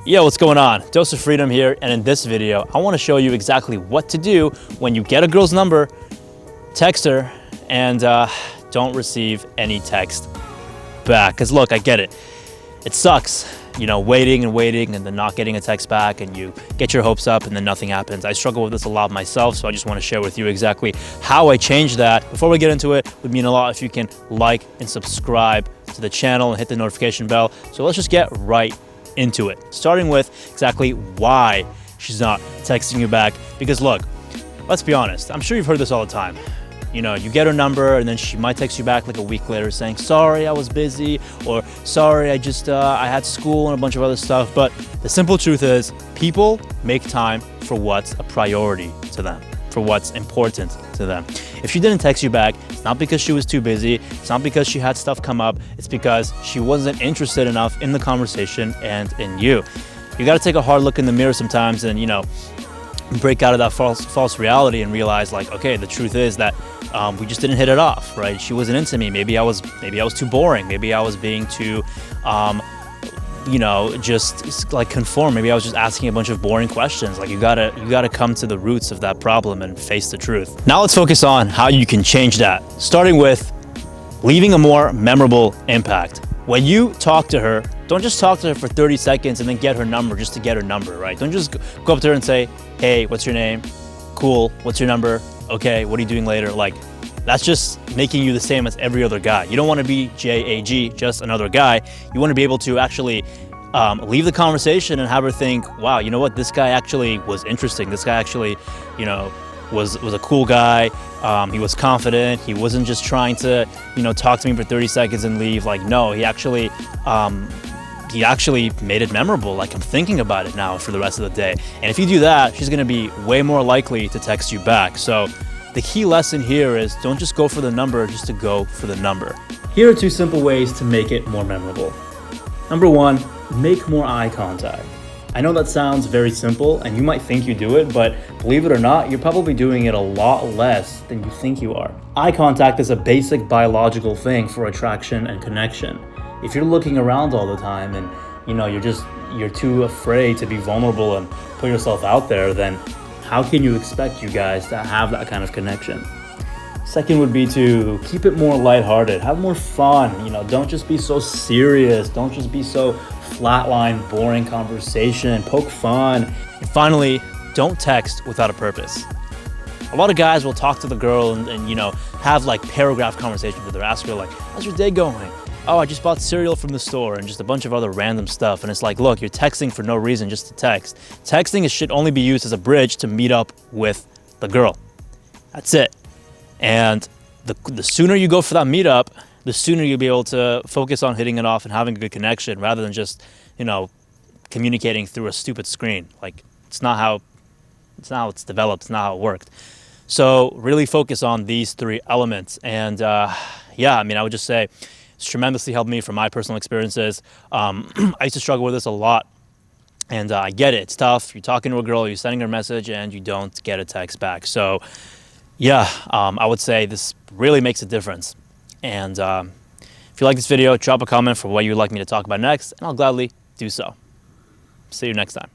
Yo, what's going on? Dose of Freedom here, and in this video, I want to show you exactly what to do when you get a girl's number, text her, and don't receive any text back. Because look, I get it. It sucks, you know, waiting and waiting and then not getting a text back, and you get your hopes up and then nothing happens. I struggle with this a lot myself, so I just want to share with you exactly how I changed that. Before we get into it, it would mean a lot if you can like and subscribe to the channel and hit the notification bell. So let's just get right into it, starting with exactly why she's not texting you back. Because look, let's be honest, I'm sure you've heard this all the time. You know, you get her number and then she might text you back like a week later saying, sorry, I was busy, or sorry, I had school and a bunch of other stuff. But the simple truth is, people make time for what's a priority to them, for what's important to them. If she didn't text you back, it's not because she was too busy, it's not because she had stuff come up, it's because she wasn't interested enough in the conversation and in you. You gotta take a hard look in the mirror sometimes and, you know, break out of that false reality and realize, like, okay, the truth is that we just didn't hit it off, right? She wasn't into me. Maybe I was too boring. Maybe I was being too, you know, just like conform. Maybe I was just asking a bunch of boring questions. Like, you gotta come to the roots of that problem and face the truth. Now let's focus on how you can change that, starting with leaving a more memorable impact. When you talk to her, don't just talk to her for 30 seconds and then get her number just to get her number, right? Don't just go up to her and say, hey, what's your name? Cool, what's your number? Okay, what are you doing later? Like, that's just making you the same as every other guy. You don't want to be JAG, just another guy. You want to be able to actually leave the conversation and have her think, wow, you know what? This guy actually was interesting. This guy actually, you know, was a cool guy. He was confident. He wasn't just trying to, you know, talk to me for 30 seconds and leave. Like, no, he actually made it memorable. Like, I'm thinking about it now for the rest of the day. And if you do that, she's gonna be way more likely to text you back. So the key lesson here is, don't just go for the number just to go for the number. Here are two simple ways to make it more memorable. Number one, make more eye contact. I know that sounds very simple and you might think you do it, but believe it or not, you're probably doing it a lot less than you think you are. Eye contact is a basic biological thing for attraction and connection. If you're looking around all the time and, you know, you're too afraid to be vulnerable and put yourself out there, then how can you expect you guys to have that kind of connection? Second would be to keep it more lighthearted, have more fun. You know, don't just be so serious. Don't just be so flatline, boring conversation. Poke fun. And finally, don't text without a purpose. A lot of guys will talk to the girl and you know, have like paragraph conversations with her, ask her like, how's your day going? Oh, I just bought cereal from the store, and just a bunch of other random stuff. And it's like, look, you're texting for no reason, just to text. Texting should only be used as a bridge to meet up with the girl. That's it. And the sooner you go for that meetup, the sooner you'll be able to focus on hitting it off and having a good connection, rather than just, you know, communicating through a stupid screen. Like, it's not how it's developed, it's not how it worked. So really focus on these three elements. And yeah, I mean, I would just say it's tremendously helped me from my personal experiences. I used to struggle with this a lot, and I get it. It's tough. You're talking to a girl, you're sending her a message, and you don't get a text back. So yeah, I would say this really makes a difference. And if you like this video, drop a comment for what you'd like me to talk about next, and I'll gladly do so. See you next time.